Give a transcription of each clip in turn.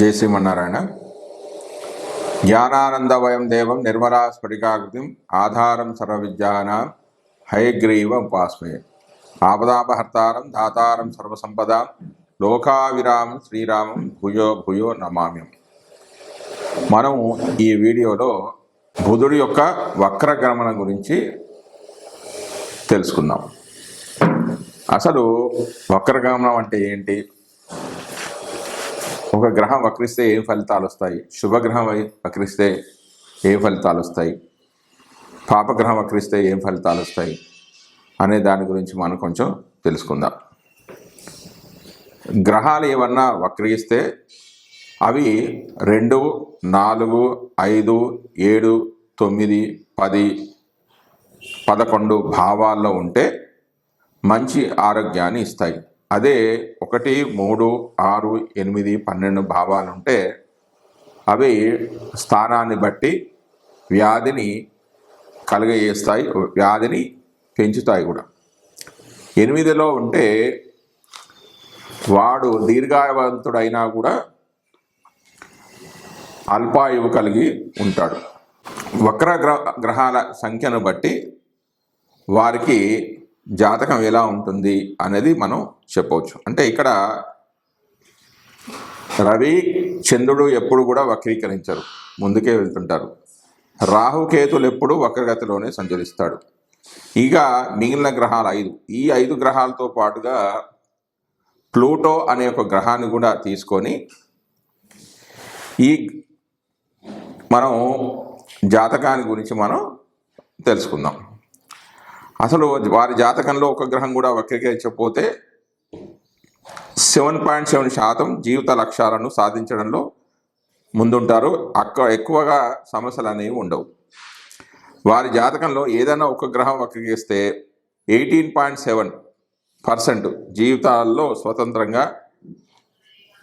జై శ్రీమన్నారాయణ. జ్ఞానానందవయం దేవం నిర్మలా స్ఫటికాకృతిం ఆధారం సర్వవిద్యానాం హయగ్రీవ ఉపాస్మయే. ఆపదాపహర్తారం దాతారం సర్వసంపదాం లోకావిరామం శ్రీరామం భూయో భూయో నమామ్యం. మనం ఈ వీడియోలో బుధుడి యొక్క వక్రగమనం గురించి తెలుసుకుందాం. అసలు వక్రగమనం అంటే ఏంటి? ఒక గ్రహం వక్రిస్తే ఏం ఫలితాలు వస్తాయి? శుభగ్రహం వక్రిస్తే ఏ ఫలితాలు వస్తాయి? పాపగ్రహం వక్రిస్తే ఏం ఫలితాలు వస్తాయి అనే దాని గురించి మనం కొంచెం తెలుసుకుందాం. గ్రహాలు ఏమన్నా వక్రిస్తే అవి 2, 4, 5, 7, 9, 10, 11 భావాల్లో ఉంటే మంచి ఆరోగ్యాన్ని ఇస్తాయి. అదే 1, 3, 6, 8, 12 భావాలు ఉంటే అవి స్థానాన్ని బట్టి వ్యాధిని కలుగజేస్తాయి, వ్యాధిని పెంచుతాయి కూడా. 8లో ఉంటే వాడు దీర్ఘాయవంతుడైనా కూడా అల్పాయువు కలిగి ఉంటాడు. వక్ర గ్రహాల సంఖ్యను బట్టి వారికి జాతకం ఎలా ఉంటుంది అనేది మనం చెప్పవచ్చు. అంటే ఇక్కడ రవి చంద్రుడు ఎప్పుడు కూడా వక్రీకరించరు, ముందుకే వెళ్తుంటారు. రాహుకేతులు ఎప్పుడు వక్రగతిలోనే సంచరిస్తాడు. ఇక మిగిలిన గ్రహాలు 5, ఈ 5 గ్రహాలతో పాటుగా ప్లూటో అనే ఒక గ్రహాన్ని కూడా తీసుకొని ఈ మనం జాతకాన్ని గురించి మనం తెలుసుకుందాం. అసలు వారి జాతకంలో ఒక గ్రహం కూడా వక్రీకరించకపోతే 7.7% జీవిత లక్ష్యాలను సాధించడంలో ముందుంటారు. ఎక్కువగా సమస్యలు అనేవి ఉండవు. వారి జాతకంలో ఏదైనా ఒక గ్రహం వక్రీకరిస్తే 18.7% జీవితాల్లో స్వతంత్రంగా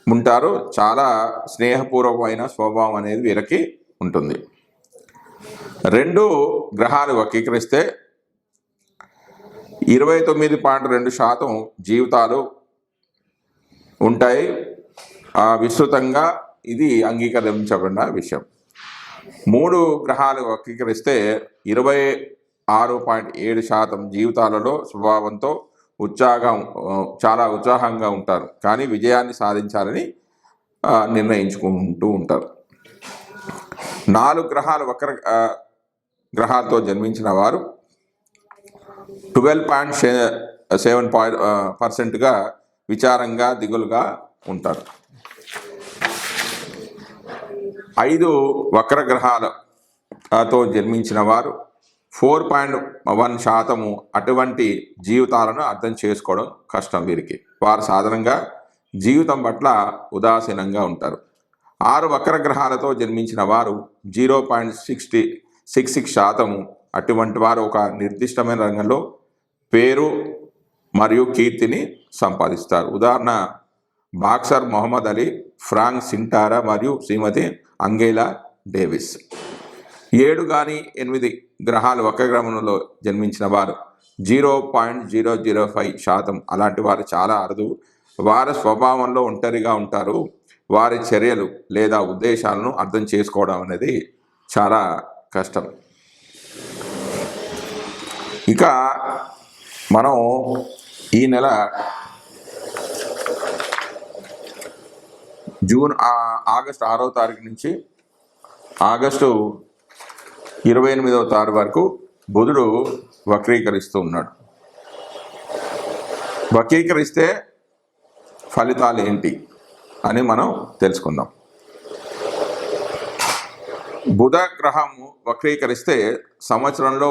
ఉంటారు. చాలా స్నేహపూర్వకమైన స్వభావం అనేది వీరికి ఉంటుంది. 2 గ్రహాలు వక్రీకరిస్తే 29.2% జీవితాలు ఉంటాయి. విస్తృతంగా ఇది అంగీకరించబడిన విషయం. 3 గ్రహాలు వక్రీకరిస్తే 26.7% జీవితాలలో స్వభావంతో చాలా ఉత్సాహంగా ఉంటారు, కానీ విజయాన్ని సాధించాలని నిర్ణయించుకుంటూ ఉంటారు. 4 గ్రహాలు వక్ర గ్రహాలతో జన్మించిన వారు 12.7%గా విచారంగా దిగులుగా ఉంటారు. 5 వక్ర గ్రహాలతో జన్మించిన వారు 4.1% అటువంటి జీవితాలను అర్థం చేసుకోవడం కష్టం వీరికి. వారు సాధారణంగా జీవితం పట్ల ఉదాసీనంగా ఉంటారు. 6 వక్ర గ్రహాలతో జన్మించిన వారు 0.66% అటువంటి వారు ఒక నిర్దిష్టమైన రంగంలో పేరు మరియు కీర్తిని సంపాదిస్తారు. ఉదాహరణ బాక్సర్ మొహమ్మద్ అలీ, ఫ్రాంక్ సింటారా మరియు శ్రీమతి అంగేలా డేవిస్. 7 కానీ 8 గ్రహాలు వక్రగమనంలో జన్మించిన వారు 0.005%. అలాంటి వారు చాలా అరుదు. వారి స్వభావంలో ఒంటరిగా ఉంటారు. వారి చర్యలు లేదా ఉద్దేశాలను అర్థం చేసుకోవడం అనేది చాలా కష్టం. ఇక మనం ఈ నెల ఆగస్టు 6వ తారీఖు నుంచి ఆగస్టు 28వ తారీఖు వరకు బుధుడు వక్రీకరిస్తూ ఉన్నాడు. వక్రీకరిస్తే ఫలితాలు ఏంటి అని మనం తెలుసుకుందాం. బుధ గ్రహం వక్రీకరిస్తే సంవత్సరంలో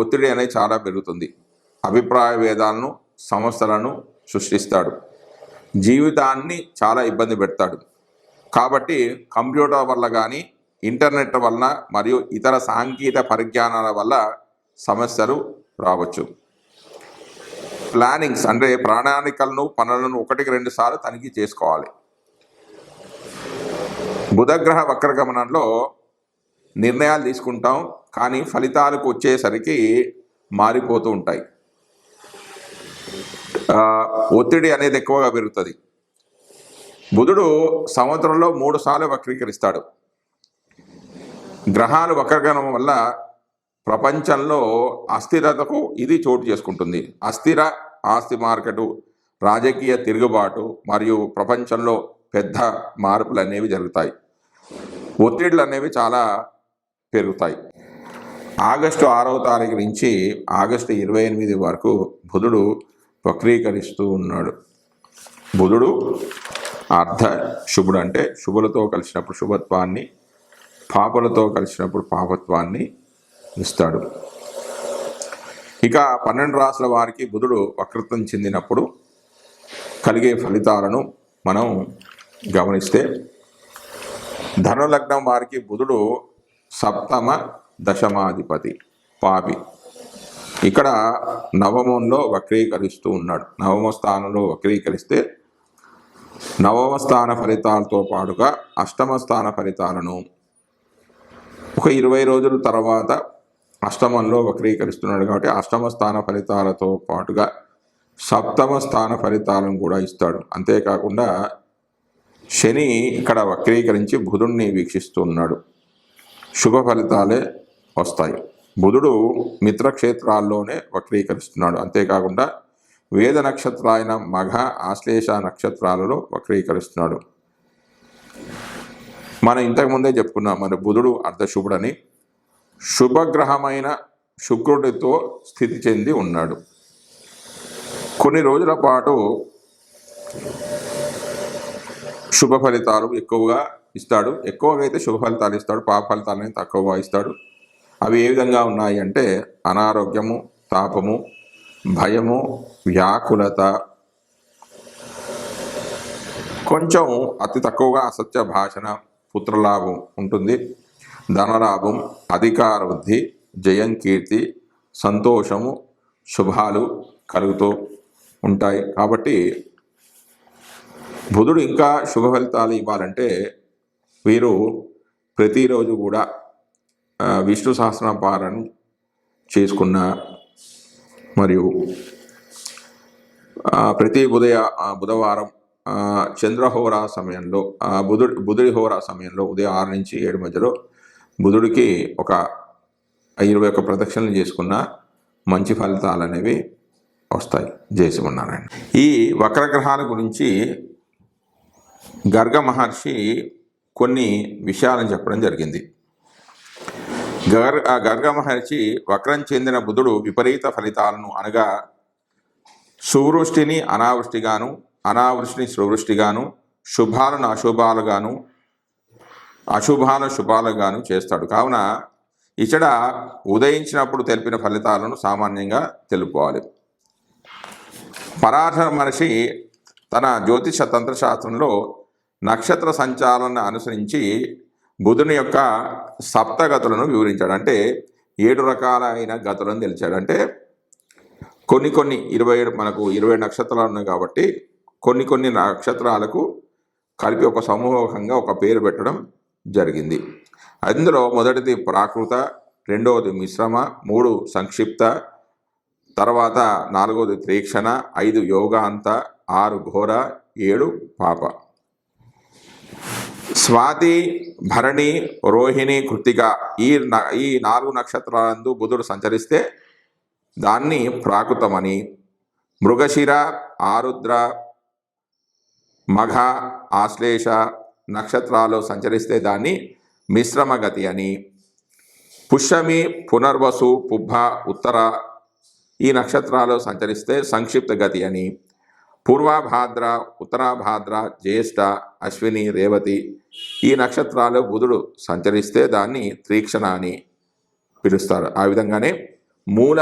ఒత్తిడి అనేది చాలా పెరుగుతుంది. అభిప్రాయ భేదాలను, సమస్యలను సృష్టిస్తాడు. జీవితాన్ని చాలా ఇబ్బంది పెడతాడు. కాబట్టి కంప్యూటర్ వల్ల కానీ, ఇంటర్నెట్ వలన మరియు ఇతర సాంకేతిక పరిజ్ఞానాల వల్ల సమస్యలు రావచ్చు. ప్లానింగ్స్ అంటే ప్రణాళికలను, పనులను 1-2 సార్లు తనిఖీ చేసుకోవాలి. బుధగ్రహ వక్రగమనంలో నిర్ణయాలు తీసుకుంటాం, కానీ ఫలితాలకు వచ్చేసరికి మారిపోతూ ఉంటాయి. ఒత్తిడి అనేది ఎక్కువగా పెరుగుతుంది. బుధుడు సంవత్సరంలో 3 సార్లు వక్రీకరిస్తాడు. గ్రహాలు వక్రగమనం వల్ల ప్రపంచంలో అస్థిరతకు ఇది చోటు చేసుకుంటుంది. అస్థిర ఆస్తి మార్కెటు, రాజకీయ తిరుగుబాటు మరియు ప్రపంచంలో పెద్ద మార్పులు అనేవి జరుగుతాయి. ఒత్తిడులు అనేవి చాలా పెరుగుతాయి. ఆగస్టు 6వ తారీఖు నుంచి ఆగస్టు 28 వరకు బుధుడు వక్రీకరిస్తూ ఉన్నాడు. బుధుడు అర్ధ శుభుడు, అంటే శుభులతో కలిసినప్పుడు శుభత్వాన్ని, పాపలతో కలిసినప్పుడు పాపత్వాన్ని ఇస్తాడు. ఇక 12 రాశుల వారికి బుధుడు వక్రత్వం చెందినప్పుడు కలిగే ఫలితాలను మనం గమనిస్తే, ధనులగ్నం వారికి బుధుడు సప్తమ దశమాధిపతి పాపి. ఇక్కడ నవమంలో వక్రీకరిస్తూ ఉన్నాడు. నవమ స్థానంలో వక్రీకరిస్తే నవమ స్థాన ఫలితాలతో పాటుగా అష్టమ స్థాన ఫలితాలను ఒక 20 రోజుల తర్వాత అష్టమంలో వక్రీకరిస్తున్నాడు కాబట్టి అష్టమ స్థాన ఫలితాలతో పాటుగా సప్తమ స్థాన ఫలితాలను కూడా ఇస్తాడు. అంతేకాకుండా శని ఇక్కడ వక్రీకరించి బుధుడిని వీక్షిస్తున్నాడు. శుభ ఫలితాలే వస్తాయి. బుధుడు మిత్రక్షేత్రాల్లోనే వక్రీకరిస్తున్నాడు. అంతేకాకుండా వేద నక్షత్రాలైన మఘ, ఆశ్లేష నక్షత్రాలలో వక్రీకరిస్తున్నాడు. మనం ఇంతకుముందే చెప్పుకున్నాం, మరి బుధుడు అర్ధశుభుడని. శుభగ్రహమైన శుక్రుడితో స్థితి చెంది ఉన్నాడు. కొన్ని రోజుల పాటు శుభ ఫలితాలు ఎక్కువగా ఇస్తాడు. ఎక్కువగా అయితే శుభ ఫలితాలు ఇస్తాడు, పాప ఫలితాలని తక్కువగా ఇస్తాడు. అవి ఏ విధంగా ఉన్నాయి అంటే అనారోగ్యము, తాపము, భయము, వ్యాకులత, కొంచెం అతి తక్కువగా అసత్య భాషణ, పుత్రలాభం ఉంటుంది, ధనలాభం, అధికార వృద్ధి, జయం, కీర్తి, సంతోషము, శుభాలు కలుగుతూ ఉంటాయి. కాబట్టి బుధుడు ఇంకా శుభ ఫలితాలు ఇవ్వాలంటే వీరు ప్రతిరోజు కూడా విష్ణు సహస్రనామ పారాయణం చేసుకున్న, మరియు ప్రతి బుధవారం చంద్రహోరా సమయంలో బుధుడి హోరా సమయంలో ఉదయం 6 నుంచి 7 మధ్యలో బుధుడికి ఒక 21 ప్రదక్షిణలు చేసుకున్న మంచి ఫలితాలు అనేవి వస్తాయి. చేసి ఉన్నానండి. ఈ వక్రగ్రహాల గురించి గర్గ మహర్షి కొన్ని విషయాలను చెప్పడం జరిగింది. గర్గ మహర్షి వక్రం చెందిన బుధుడు విపరీత ఫలితాలను, అనగా సువృష్టిని అనావృష్టిగాను, అనావృష్టిని సువృష్టిగాను, శుభాలను అశుభాలుగాను, అశుభాలను శుభాలుగాను చేస్తాడు. కావున ఇచ్చట ఉదయించినప్పుడు తెలిపిన ఫలితాలను సామాన్యంగా తెలుపుకోవాలి. పరాశర మహర్షి తన జ్యోతిష తంత్రశాస్త్రంలో నక్షత్ర సంచాలన అనుసరించి బుధుని యొక్క సప్తగతులను వివరించాడు. అంటే 7 రకాలైన గతులను తెలిచాడు. అంటే కొన్ని 27 మనకు 20 నక్షత్రాలు ఉన్నాయి కాబట్టి కొన్ని నక్షత్రాలకు కలిపి ఒక సమూహంగా ఒక పేరు పెట్టడం జరిగింది. అందులో మొదటిది ప్రాకృత, రెండవది మిశ్రమ, 3 సంక్షిప్త, తర్వాత 4వది తీక్షణ, 5 యోగాంత, 6 ఘోర, 7 పాప. స్వాతి, భరణి, రోహిణి, కృత్తిక ఈ 4 నక్షత్రాలందు బుధుడు సంచరిస్తే దాన్ని ప్రాకృతమని, మృగశిర, ఆరుద్ర, మఘ, ఆశ్లేష నక్షత్రాలు సంచరిస్తే దాన్ని మిశ్రమగతి అని, పుష్యమి, పునర్వసు, పుబ్బ, ఉత్తర ఈ నక్షత్రాలు సంచరిస్తే సంక్షిప్త గతి అని, పూర్వభాద్ర, ఉత్తరాభాద్ర, జ్యేష్ఠ, అశ్విని, రేవతి ఈ నక్షత్రాలు బుధుడు సంచరిస్తే దాన్ని తీక్షణ అని పిలుస్తారు. ఆ విధంగానే మూల,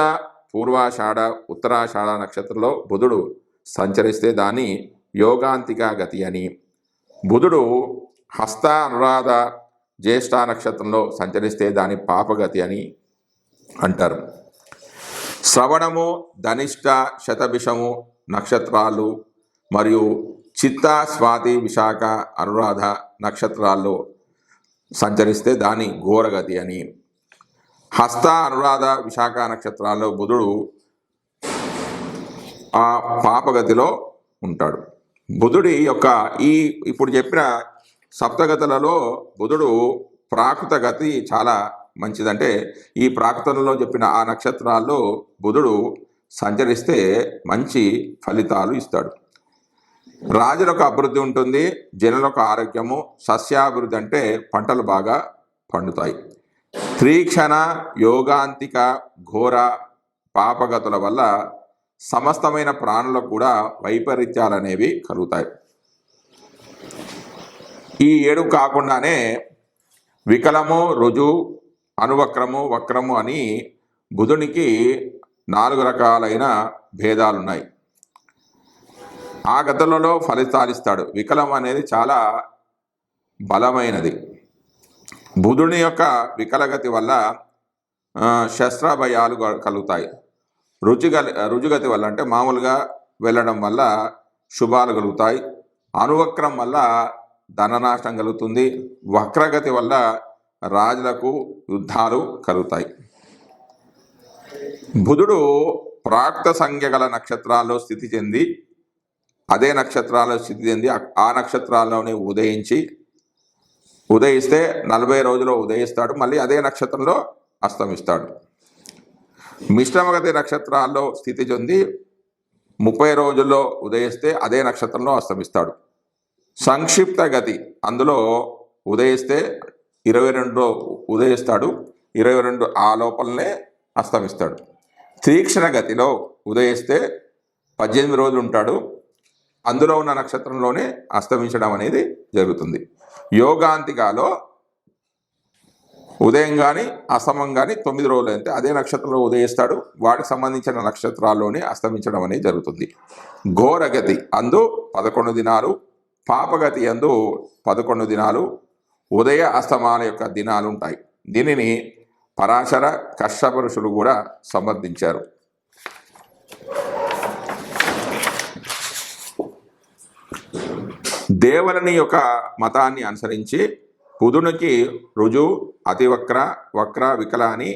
పూర్వాషాఢ, ఉత్తరాషాఢ నక్షత్రంలో బుధుడు సంచరిస్తే దాన్ని యోగాంతిక గతి అని, బుధుడు హస్త, అనురాధ, జ్యేష్ఠ నక్షత్రంలో సంచరిస్తే దాని పాపగతి అని అంటారు. శ్రవణము, ధనిష్ట, శతభిషము నక్షత్రాలు మరియు చిత్త, స్వాతి, విశాఖ, అనురాధ నక్షత్రాల్లో సంచరిస్తే దాని ఘోరగతి అని, హస్త, అనురాధ, విశాఖ నక్షత్రాల్లో బుధుడు ఆ పాపగతిలో ఉంటాడు. బుధుడి యొక్క ఈ ఇప్పుడు చెప్పిన సప్తగతులలో బుధుడు ప్రాకృత గతి చాలా మంచిదంటే ఈ ప్రాకృతంలో చెప్పిన ఆ నక్షత్రాల్లో బుధుడు సంచరిస్తే మంచి ఫలితాలు ఇస్తాడు. రాజులకు అభివృద్ధి ఉంటుంది, జనులకు ఆరోగ్యము, సస్యాభివృద్ధి అంటే పంటలు బాగా పండుతాయి. త్రీక్షణ యోగాంతిక ఘోర పాపగతుల వల్ల సమస్తమైన ప్రాణులకు కూడా వైపరీత్యాలు అనేవి కలుగుతాయి. ఈ 7 కాకుండానే వికలము, రుజు, అనువక్రము, వక్రము అని బుధునికి 4 రకాలైన భేదాలున్నాయి. ఆ గతులలో ఫలితాలు ఇస్తాడు. వికలం అనేది చాలా బలమైనది. బుధుని యొక్క వికలగతి వల్ల శస్త్రభయాలు కలుగుతాయి. రుజుగతి వల్ల అంటే మామూలుగా వెళ్ళడం వల్ల శుభాలు కలుగుతాయి. అనువక్రం వల్ల ధననాశనం కలుగుతుంది. వక్రగతి వల్ల రాజులకు యుద్ధాలు కలుగుతాయి. బుధుడు ప్రాక్త సంఖ్య గల నక్షత్రాల్లో స్థితి చెంది అదే నక్షత్రాల్లో స్థితి చెంది ఆ నక్షత్రాల్లోనే ఉదయిస్తే 40 రోజుల్లో ఉదయిస్తాడు, మళ్ళీ అదే నక్షత్రంలో అస్తమిస్తాడు. మిశ్రమగతి నక్షత్రాల్లో స్థితి చెంది 30 రోజుల్లో ఉదయిస్తే అదే నక్షత్రంలో అస్తమిస్తాడు. సంక్షిప్త గతి అందులో ఉదయిస్తే 22 ఉదయిస్తాడు, 22 ఆ లోపలనే అస్తమిస్తాడు. తీక్షణ గతిలో ఉదయిస్తే 18 రోజులు ఉంటాడు, అందులో ఉన్న నక్షత్రంలోనే అస్తమించడం అనేది జరుగుతుంది. యోగాంతికాలో ఉదయం కానీ అస్తమం కానీ 9 రోజులు అయితే అదే నక్షత్రంలో ఉదయిస్తాడు, వాటికి సంబంధించిన నక్షత్రాల్లోనే అస్తమించడం అనేది జరుగుతుంది. ఘోరగతి అందు 11 దినాలు, పాపగతి అందు 11 దినాలు, ఉదయ అస్తమాన యొక్క దినాలు ఉంటాయి. దీనిని పరాశర కశ్యప ఋషులు కూడా సమర్థించారు. దేవలని యొక్క మతాన్ని అనుసరించి బుధునికి రుజు, అతివక్ర, వక్ర, వికల అని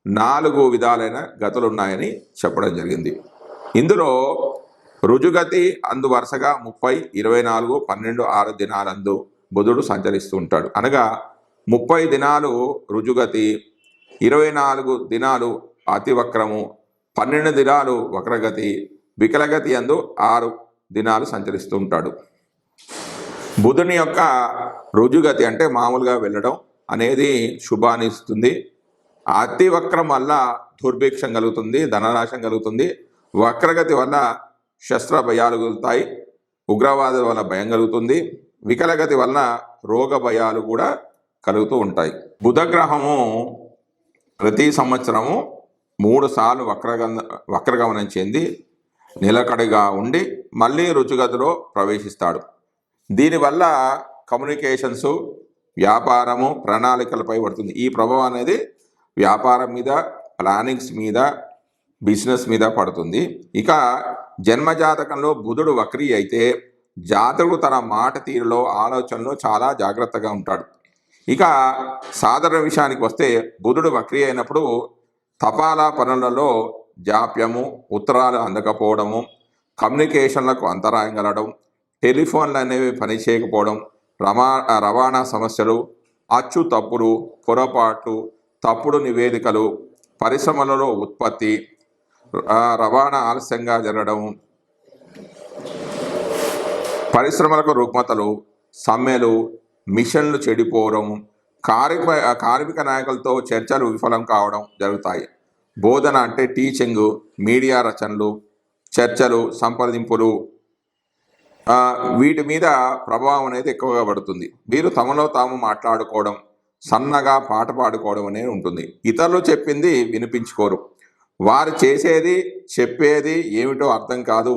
4 విధాలైన గతులు ఉన్నాయని చెప్పడం జరిగింది. ఇందులో రుజుగతి అందు వరుసగా 30, 24, 12, 6 దినాలందు బుధుడు సంచరిస్తూ ఉంటాడు. అనగా 30 దినాలు రుజుగతి, 24 దినాలు అతివక్రము, 12 దినాలు వక్రగతి, వికలగతి అందు 6 దినాలు సంచరిస్తూ ఉంటాడు. బుధుని యొక్క రుజుగతి అంటే మామూలుగా వెళ్ళడం అనేది శుభాన్ని ఇస్తుంది. అతివక్రం వల్ల దుర్భిక్షం కలుగుతుంది, ధననాశం కలుగుతుంది. వక్రగతి వల్ల శస్త్ర భయాలు కలుగుతాయి, ఉగ్రవాదుల వల్ల భయం కలుగుతుంది. వికలగతి వలన రోగ భయాలు కూడా కలుగుతూ ఉంటాయి. బుధగ్రహము ప్రతి సంవత్సరము 3 సార్లు వక్రగమనం చెంది నిలకడగా ఉండి మళ్ళీ రుజుగతిలో ప్రవేశిస్తాడు. దీనివల్ల కమ్యూనికేషన్స్, వ్యాపారము, ప్రణాళికలపై పడుతుంది. ఈ ప్రభావం అనేది వ్యాపారం మీద, ప్లానింగ్స్ మీద, బిజినెస్ మీద పడుతుంది. ఇక జన్మజాతకంలో బుధుడు వక్రీ అయితే జాతకుడు తన మాట తీరులో, ఆలోచనలో చాలా జాగ్రత్తగా ఉంటాడు. ఇక సాధారణ విషయానికి వస్తే బుధుడు వక్రీ అయినప్పుడు తపాలా పనులలో జాప్యము, ఉత్తరాలు అందకపోవడము, కమ్యూనికేషన్లకు అంతరాయం కలగడం, టెలిఫోన్లు అనేవి పనిచేయకపోవడం, రవాణా సమస్యలు, అచ్చు తప్పులు, పొరపాట్లు, తప్పుడు నివేదికలు, పరిశ్రమలలో ఉత్పత్తి, రవాణా ఆలస్యంగా జరగడం, పరిశ్రమలకు రుగ్మతలు, సమ్మెలు, మిషన్లు చెడిపోవడం, కార్మిక నాయకులతో చర్చలు విఫలం కావడం జరుగుతాయి. బోధన అంటే టీచింగు, మీడియా రచనలు, చర్చలు, సంప్రదింపులు, వీటి మీద ప్రభావం అనేది ఎక్కువగా పడుతుంది. వీరు తమలో తాము మాట్లాడుకోవడం, సన్నగా పాట పాడుకోవడం అనేది ఉంటుంది. ఇతరులు చెప్పింది వినిపించుకోరు. వారు చేసేది, చెప్పేది ఏమిటో అర్థం కాదు.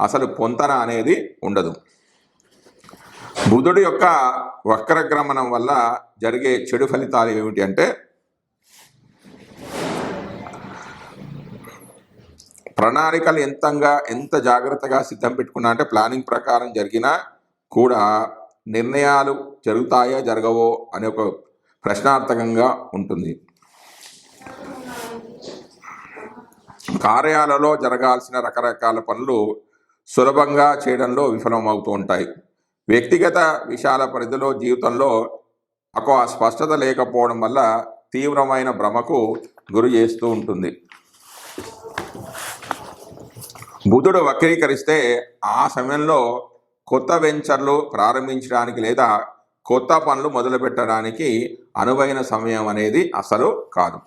అసలు పొంతన అనేది ఉండదు. బుధుడి యొక్క వక్రగమనం వల్ల జరిగే చెడు ఫలితాలు ఏమిటి అంటే ప్రణాళికలు ఎంత జాగ్రత్తగా సిద్ధం పెట్టుకున్నా అంటే ప్లానింగ్ ప్రకారం జరిగినా కూడా నిర్ణయాలు జరుగుతాయో జరగవో అనే ఒక ప్రశ్నార్థకంగా ఉంటుంది. కార్యాలలో జరగాల్సిన రకరకాల పనులు సులభంగా చేయడంలో విఫలమవుతూ ఉంటాయి. వ్యక్తిగత విషయాల పరిధిలో జీవితంలో ఒక స్పష్టత లేకపోవడం వల్ల తీవ్రమైన భ్రమకు గురి చేస్తూ ఉంటుంది. బుధుడు వక్రీకరిస్తే ఆ సమయంలో కొత్త వెంచర్లు ప్రారంభించడానికి లేదా కొత్త పనులు మొదలుపెట్టడానికి అనువైన సమయం అనేది అసలు కాదు.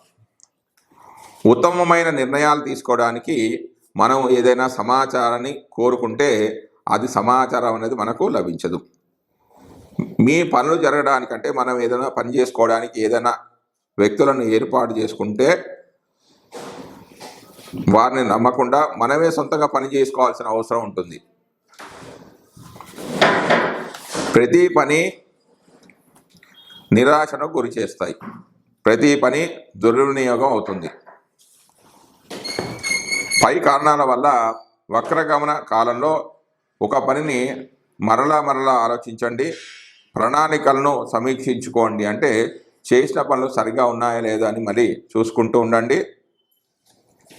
ఉత్తమమైన నిర్ణయాలు తీసుకోవడానికి మనం ఏదైనా సమాచారాన్ని కోరుకుంటే అది సమాచారం అనేది మనకు లభించదు. మీ పనులు జరగడానికంటే మనం ఏదైనా పని చేసుకోవడానికి ఏదైనా వ్యక్తులను ఏర్పాటు చేసుకుంటే వారిని నమ్మకుండా మనమే సొంతంగా పని చేసుకోవాల్సిన అవసరం ఉంటుంది. ప్రతి పని నిరాశను గురి చేస్తాయి. ప్రతి పని దుర్వినియోగం అవుతుంది. పై కారణాల వల్ల వక్రగమన కాలంలో ఒక పనిని మరలా ఆలోచించండి, ప్రణాళికలను సమీక్షించుకోండి. అంటే చేసిన పనులు సరిగా ఉన్నాయా లేదా అని మళ్ళీ చూసుకుంటూ ఉండండి.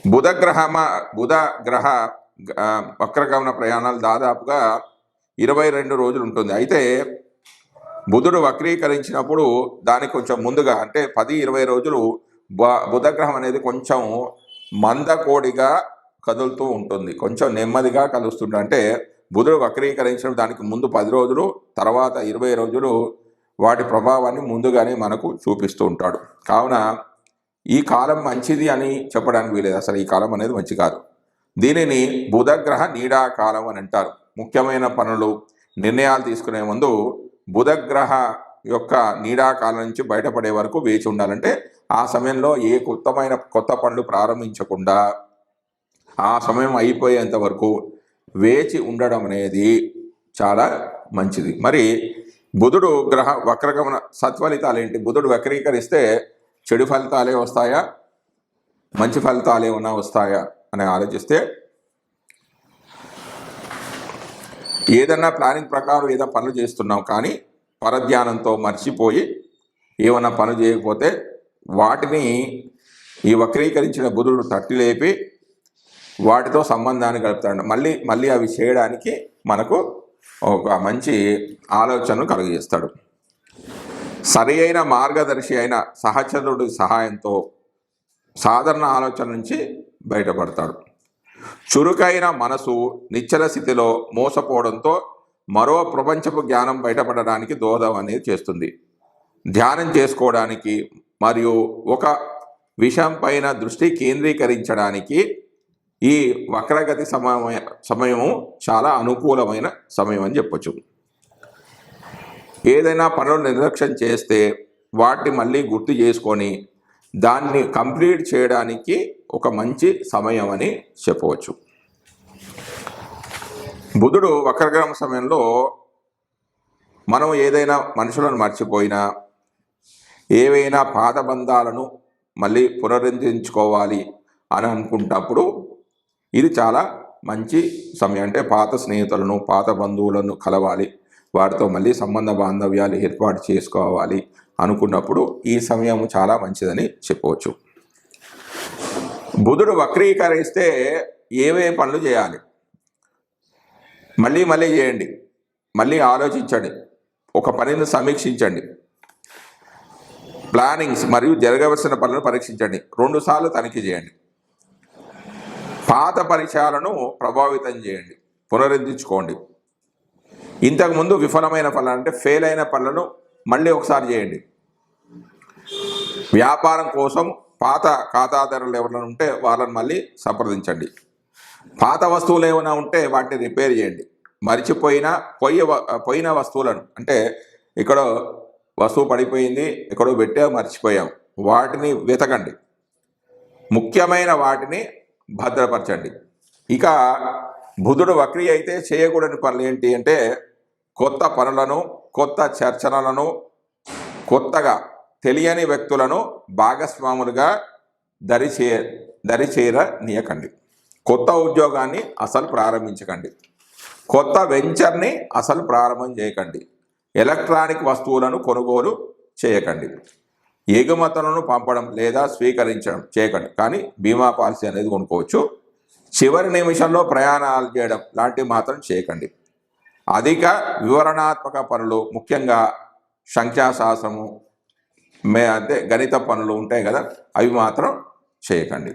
బుధ గ్రహ వక్రగమన ప్రయాణాలు దాదాపుగా 22 రోజులు ఉంటుంది. అయితే బుధుడు వక్రీకరించినప్పుడు దానికి కొంచెం ముందుగా అంటే 10-20 రోజులు బుధగ్రహం అనేది కొంచెం మందకోడిగా కదులుతూ ఉంటుంది, కొంచెం నెమ్మదిగా కలుస్తుంది. అంటే బుధుడు వక్రీకరించడం దానికి ముందు 10 రోజులు, తర్వాత 20 రోజులు వాటి ప్రభావాన్ని ముందుగానే మనకు చూపిస్తూ ఉంటాడు. కావున ఈ కాలం మంచిది అని చెప్పడానికి వీలేదు. అసలు ఈ కాలం అనేది మంచి కాదు. దీనిని బుధగ్రహ నీడాకాలం అని అంటారు. ముఖ్యమైన పనులు నిర్ణయాలు తీసుకునే ముందు బుధగ్రహ యొక్క నీడాకాలం నుంచి బయటపడే వరకు వేచి ఉండాలంటే ఆ సమయంలో ఏ కొత్త పనులు ప్రారంభించకుండా ఆ సమయం అయిపోయేంత వరకు వేచి ఉండడం అనేది చాలా మంచిది. మరి బుధుడు గ్రహ వక్రగమన సత్ఫలితాలు ఏంటి? బుధుడు వక్రీకరిస్తే చెడు ఫలితాలే వస్తాయా, మంచి ఫలితాలు ఏమైనా వస్తాయా అని ఆలోచిస్తే, ఏదన్నా ప్లానింగ్ ప్రకారం ఏదైనా పనులు చేస్తున్నాం కానీ పరధ్యానంతో మర్చిపోయి ఏమైనా పనులు చేయకపోతే వాటిని ఈ వక్రీకరించిన బుధుడు తట్టి లేపి వాటితో సంబంధాన్ని గలుపుతాడు. మళ్ళీ అవి చేయడానికి మనకు ఒక మంచి ఆలోచనను కలుగజేస్తాడు. సరి అయిన మార్గదర్శి అయిన సహచరుడి సహాయంతో సాధారణ ఆలోచన నుంచి బయటపడతాడు. చురుకైన మనసు నిశ్చల స్థితిలో మోసపోవడంతో మరో ప్రపంచపు జ్ఞానం బయటపడడానికి దోహదం అనేది చేస్తుంది. ధ్యానం చేసుకోవడానికి మరియు ఒక విషయం పైన దృష్టి కేంద్రీకరించడానికి ఈ వక్రగతి సమయము చాలా అనుకూలమైన సమయం అని చెప్పొచ్చు. ఏదైనా పనులు నిర్లక్ష్యం చేస్తే వాటిని మళ్ళీ గుర్తు చేసుకొని దాన్ని కంప్లీట్ చేయడానికి ఒక మంచి సమయం అని చెప్పవచ్చు. బుధుడు వక్రగ్రహం సమయంలో మనం ఏదైనా మనుషులను మర్చిపోయినా, ఏవైనా పాత బంధాలను మళ్ళీ పునరుద్ధరించుకోవాలి అని అనుకుంటప్పుడు ఇది చాలా మంచి సమయం. అంటే పాత స్నేహితులను, పాత బంధువులను కలవాలి, వారితో మళ్ళీ సంబంధ బాంధవ్యాలు ఏర్పాటు చేసుకోవాలి అనుకున్నప్పుడు ఈ సమయం చాలా మంచిదని చెప్పవచ్చు. బుధుడు వక్రీకరిస్తే ఏవే పనులు చేయాలి మళ్ళీ చేయండి, మళ్ళీ ఆలోచించండి, ఒక పనిని సమీక్షించండి, ప్లానింగ్స్ మరియు జరగవలసిన పనులను పరీక్షించండి, 2 సార్లు తనిఖీ చేయండి, పాత పరిచయాలను ప్రభావితం చేయండి, పునరుద్ధరించుకోండి. ఇంతకుముందు విఫలమైన పనులు అంటే ఫెయిల్ అయిన పనులను మళ్ళీ ఒకసారి చేయండి. వ్యాపారం కోసం పాత ఖాతాదారులు ఎవరైనా ఉంటే వాళ్ళని మళ్ళీ సంప్రదించండి. పాత వస్తువులు ఏమైనా ఉంటే వాటిని రిపేర్ చేయండి. పోయిన వస్తువులను అంటే ఇక్కడ వస్తువు పడిపోయింది, ఎక్కడో పెట్టా మర్చిపోయాం, వాటిని వెతకండి, ముఖ్యమైన వాటిని భద్రపరచండి. ఇక బుధుడు వక్రీ అయితే చేయకూడని పనులు ఏంటి అంటే కొత్త పనులను, కొత్త చర్చలను, కొత్తగా తెలియని వ్యక్తులను భాగస్వాములుగా దరిచేరనీయకండి. కొత్త ఉద్యోగాన్ని అసలు ప్రారంభించకండి. కొత్త వెంచర్ని అసలు ప్రారంభం చేయకండి. ఎలక్ట్రానిక్ వస్తువులను కొనుగోలు చేయకండి. ఎగుమతులను పంపడం లేదా స్వీకరించడం చేయకండి. కానీ బీమా పాలసీ అనేది కొనుక్కోవచ్చు. చివరి నిమిషంలో ప్రయాణాలు చేయడం లాంటివి మాత్రం చేయకండి. అధిక వివరణాత్మక పనులు, ముఖ్యంగా సంఖ్యాశాస్త్రము అంటే గణిత పనులు ఉంటాయి కదా, అవి మాత్రం చేయకండి.